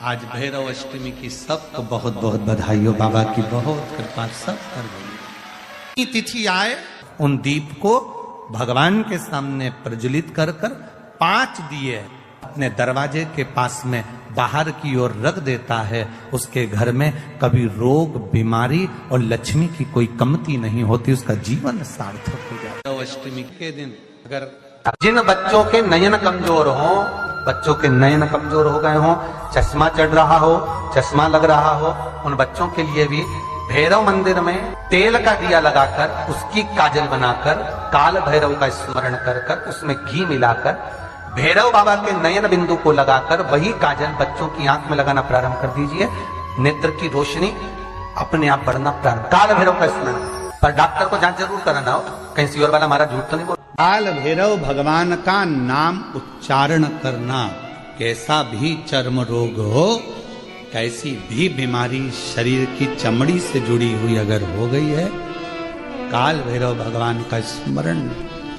आज भैरव अष्टमी की सबको बहुत बहुत बधाई हो। बाबा की बहुत कृपा सब कर गई। तिथि आए उन दीप को भगवान के सामने प्रज्वलित कर कर 5 दिए अपने दरवाजे के पास में बाहर की ओर रख देता है। उसके घर में कभी रोग बीमारी और लक्ष्मी की कोई कमती नहीं होती, उसका जीवन सार्थक हो जाता है। अष्टमी के दिन अगर जिन बच्चों के नयन कमजोर हो, बच्चों के नयन कमजोर हो गए हो, चश्मा चढ़ रहा हो, चश्मा लग रहा हो, उन बच्चों के लिए भी भैरव मंदिर में तेल का दिया लगाकर उसकी काजल बनाकर काल भैरव का स्मरण कर कर उसमें घी मिलाकर भैरव बाबा के नयन बिंदु को लगाकर वही काजल बच्चों की आंख में लगाना प्रारंभ कर दीजिए। नेत्र की रोशनी अपने आप बढ़ना प्रारंभ। काल भैरव का स्मरण, पर डॉक्टर को जांच जरूर कराना हो, कहीं सियोर वाला हमारा झूठ तो नहीं बोल। काल भैरव भगवान का नाम उच्चारण करना, कैसा भी चर्म रोग हो, कैसी भी बीमारी शरीर की चमड़ी से जुड़ी हुई अगर हो गई है, काल भैरव भगवान का स्मरण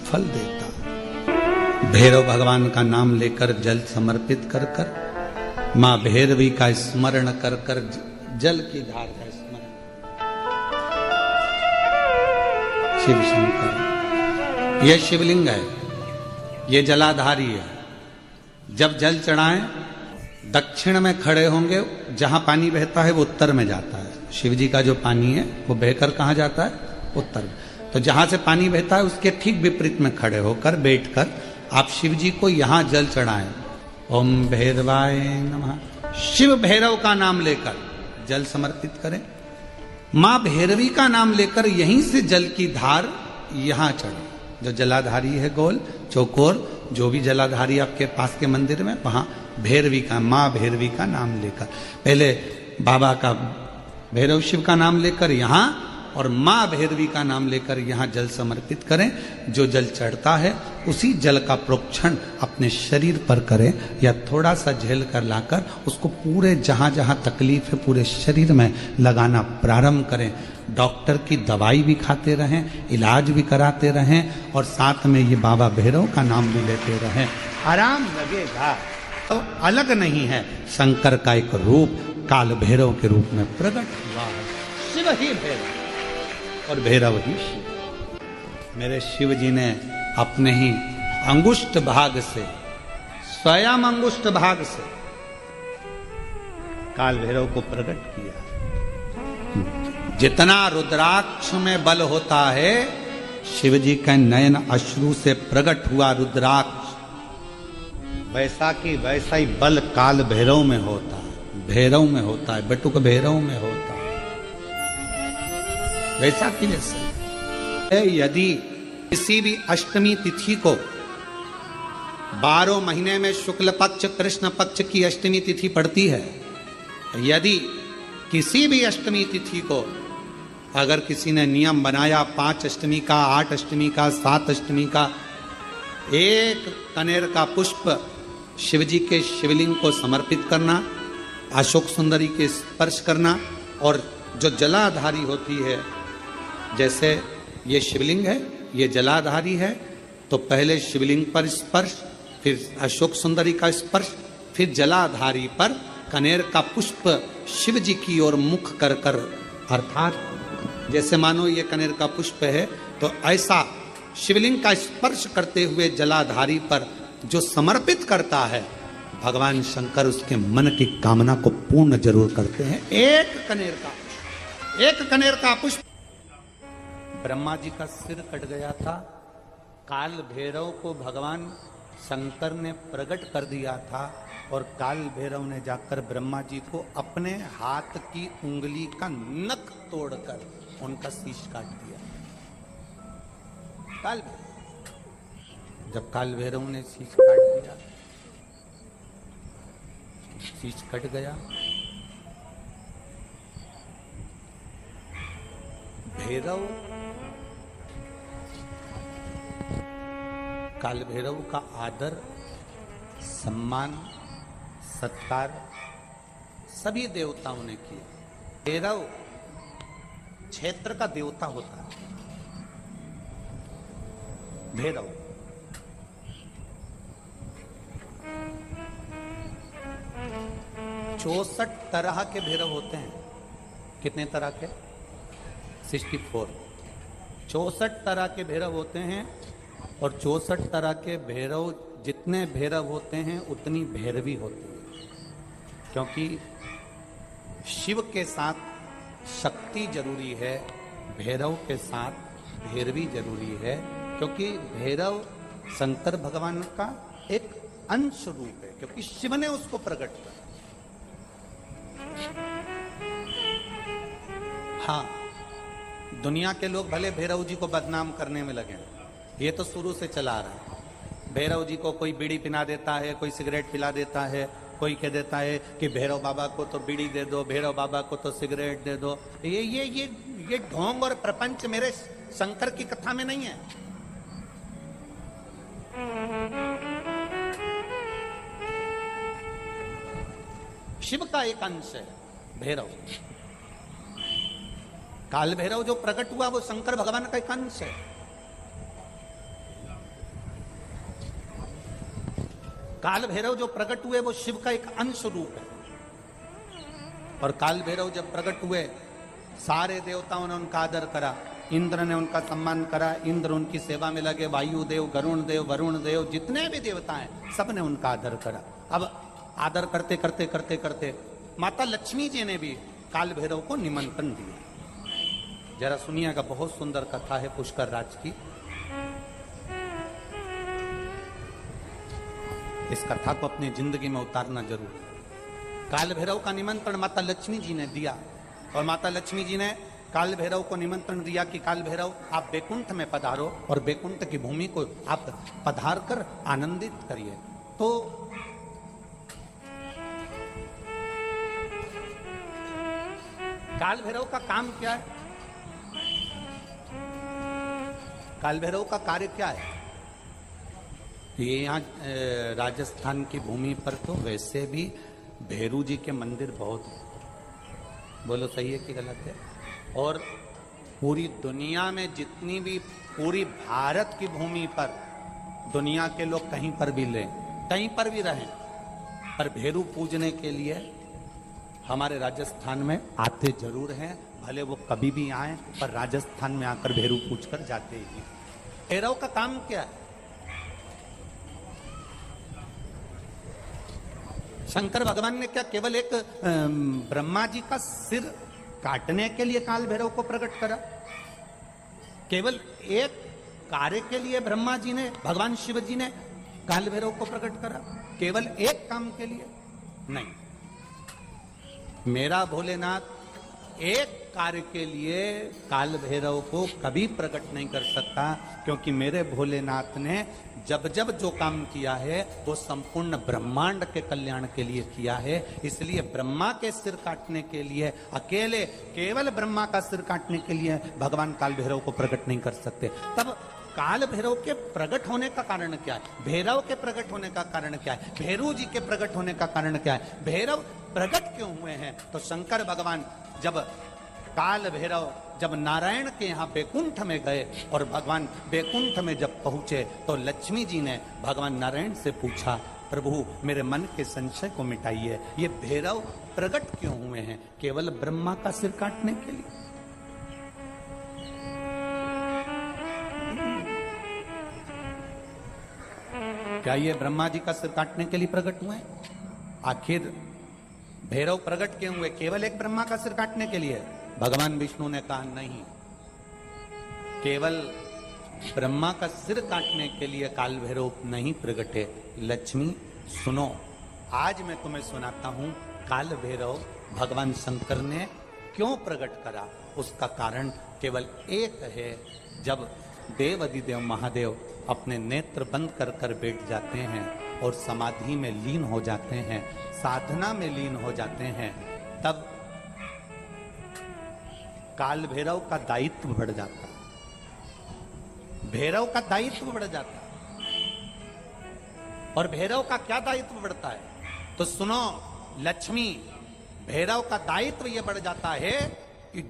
फल देता। भैरव भगवान का नाम लेकर जल समर्पित कर कर, मां भैरवी का स्मरण कर कर जल की धार का स्मरण। शिव शंकर, यह शिवलिंग है, यह जलाधारी है। जब जल चढ़ाएं दक्षिण में खड़े होंगे, जहां पानी बहता है वो उत्तर में जाता है। शिव जी का जो पानी है वो बहकर कहां जाता है? उत्तर में। तो जहां से पानी बहता है उसके ठीक विपरीत में खड़े होकर बैठकर आप शिव जी को यहां जल चढ़ाएं। ओम भैरवाय नमः, शिव भैरव का नाम लेकर जल समर्पित करें। मां भैरवी का नाम लेकर यहीं से जल की धार यहां चढ़े। जो जलाधारी है गोल चौकोर, जो भी जलाधारी आपके पास के मंदिर में, वहां भैरवी का, मां भैरवी का नाम लेकर, पहले बाबा का भैरव शिव का नाम लेकर यहां और मां भैरवी का नाम लेकर यहां जल समर्पित करें। जो जल चढ़ता है उसी जल का प्रोक्षण अपने शरीर पर करें या थोड़ा सा झेल कर लाकर उसको पूरे जहां जहां तकलीफ है पूरे शरीर में लगाना प्रारंभ करें। डॉक्टर की दवाई भी खाते रहें, इलाज भी कराते रहें और साथ में ये बाबा भैरव का नाम भी लेते रहें, आराम लगेगा। तो अलग नहीं है, शंकर का एक रूप काल भैरव के रूप में प्रकट हुआ है। शिव ही भैरव और भैरव ही शिव। मेरे शिव जी ने अपने ही अंगुष्ठ भाग से, स्वयं अंगुष्ठ भाग से काल भैरव को प्रकट किया। जितना रुद्राक्ष में बल होता है, शिव जी के नयन अश्रु से प्रकट हुआ रुद्राक्ष, वैसा की वैसा ही बल काल भैरव में होता है, भैरव में होता है, बटुक भैरव में होता है, वैसा कि वैसा। यदि किसी भी अष्टमी तिथि को 12 महीने में शुक्ल पक्ष कृष्ण पक्ष की अष्टमी तिथि पड़ती है, यदि किसी भी अष्टमी तिथि को अगर किसी ने नियम बनाया 5 अष्टमी का, 8 अष्टमी का, 7 अष्टमी का, एक कनेर का पुष्प शिवजी के शिवलिंग को समर्पित करना, अशोक सुंदरी के स्पर्श करना, और जो जलाधारी होती है, जैसे ये शिवलिंग है, ये जलाधारी है, तो पहले शिवलिंग पर स्पर्श, फिर अशोक सुंदरी का स्पर्श, फिर जलाधारी पर कनेर का पुष्प शिव जी की ओर मुख कर कर, अर्थात जैसे मानो ये कनेर का पुष्प है, तो ऐसा शिवलिंग का स्पर्श करते हुए जलाधारी पर जो समर्पित करता है, भगवान शंकर उसके मन की कामना को पूर्ण जरूर करते हैं। एक कनेर का पुष्प। ब्रह्मा जी का सिर कट गया था, काल भैरव को भगवान शंकर ने प्रकट कर दिया था और काल भैरव ने जाकर ब्रह्मा जी को अपने हाथ की उंगली का नख तोड़कर उनका शीश काट दिया। काल भैरव, जब काल भैरव ने शीश काट दिया, शीश कट गया, भैरव काल भैरव का आदर सम्मान सत्कार सभी देवताओं ने किया। भैरव क्षेत्र का देवता होता है। भैरव 64 तरह के भैरव होते हैं। कितने तरह के? 64। 64 तरह के भैरव होते हैं और 64 तरह के भैरव, जितने भैरव होते हैं उतनी भैरवी होती है, क्योंकि शिव के साथ शक्ति जरूरी है, भैरव के साथ भैरवी जरूरी है, क्योंकि भैरव शंकर भगवान का एक अंश रूप है, क्योंकि शिव ने उसको प्रकट किया। हाँ, दुनिया के लोग भले भैरव जी को बदनाम करने में लगे, ये तो शुरू से चला आ रहा है। भैरव जी को कोई बीड़ी पिला देता है, कोई सिगरेट पिला देता है, कोई कह देता है कि भैरव बाबा को तो बीड़ी दे दो, भैरव बाबा को तो सिगरेट दे दो। ये ढोंग और प्रपंच मेरे शंकर की कथा में नहीं है। शिव का एक अंश है भैरव। काल भैरव जो प्रकट हुआ वो शंकर भगवान का एक अंश है। काल भैरव जो प्रकट हुए वो शिव का एक अंश रूप है। और काल भैरव जब प्रकट हुए, सारे देवताओं ने उनका आदर करा, इंद्र ने उनका सम्मान करा, इंद्र उनकी सेवा में लगे, वायुदेव, गरुण देव, वरुण देव, जितने भी देवता हैं सब ने उनका आदर करा। अब आदर करते करते करते करते माता लक्ष्मी जी ने भी काल भैरव को निमंत्रण दिया। जरा सुनिएगा, बहुत सुंदर कथा है पुष्कर राज की। इस कथा को अपनी जिंदगी में उतारना जरूर। काल भैरव का निमंत्रण माता लक्ष्मी जी ने दिया, और माता लक्ष्मी जी ने काल भैरव को निमंत्रण दिया कि काल भैरव आप बैकुंठ में पधारो और बैकुंठ की भूमि को आप पधार कर आनंदित करिए। तो काल भैरव का काम क्या है? काल भैरव का कार्य क्या है? ये यहाँ राजस्थान की भूमि पर तो वैसे भी भैरू जी के मंदिर बहुत हैं। बोलो सही है कि गलत है? और पूरी दुनिया में जितनी भी, पूरी भारत की भूमि पर दुनिया के लोग कहीं पर भी लें, कहीं पर भी रहें, पर भैरू पूजने के लिए हमारे राजस्थान में आते जरूर हैं। भले वो कभी भी आए, पर राजस्थान में आकर भैरू पूज कर जाते ही। भैरव का काम क्या है? शंकर भगवान ने क्या केवल एक ब्रह्मा जी का सिर काटने के लिए काल भैरव को प्रकट करा? केवल एक कार्य के लिए ब्रह्मा जी ने, भगवान शिव जी ने काल भैरव को प्रकट करा? केवल एक काम के लिए? नहीं। मेरा भोलेनाथ एक कार्य के लिए काल भैरव को कभी प्रकट नहीं कर सकता, क्योंकि मेरे भोलेनाथ ने जब जब जो काम किया है वो संपूर्ण ब्रह्मांड के कल्याण के लिए किया है। इसलिए ब्रह्मा के सिर काटने के लिए, अकेले केवल ब्रह्मा का सिर काटने के लिए भगवान काल भैरव को प्रकट नहीं कर सकते। तब काल भैरव के प्रकट होने का कारण क्या है? भैरव के प्रकट होने का कारण क्या है? भैरू जी के प्रकट होने का कारण क्या है? भैरव प्रकट क्यों हुए हैं? तो शंकर भगवान जब काल भैरव जब नारायण के यहाँ बैकुंठ में गए और भगवान बैकुंठ में जब पहुंचे तो लक्ष्मी जी ने भगवान नारायण से पूछा, प्रभु मेरे मन के संशय को मिटाइए, ये भैरव प्रकट क्यों हुए हैं? केवल ब्रह्मा का सिर काटने के लिए? क्या ये ब्रह्मा जी का सिर काटने के लिए प्रकट हुए? आखिर भैरव प्रकट क्यों हुए? केवल एक ब्रह्मा का सिर काटने के लिए? भगवान विष्णु ने कहा नहीं, केवल ब्रह्मा का सिर काटने के लिए काल भैरव नहीं प्रकटे। लक्ष्मी सुनो, आज मैं तुम्हें सुनाता हूं काल भैरव भगवान शंकर ने क्यों प्रकट करा। उसका कारण केवल एक है। जब देव अधिदेव महादेव अपने नेत्र बंद कर कर बैठ जाते हैं और समाधि में लीन हो जाते हैं, साधना में लीन हो जाते हैं, तब काल भैरव का दायित्व बढ़ जाता है। भैरव का दायित्व बढ़ जाता है। और भैरव का क्या दायित्व बढ़ता है? तो सुनो लक्ष्मी, भैरव का दायित्व यह बढ़ जाता है कि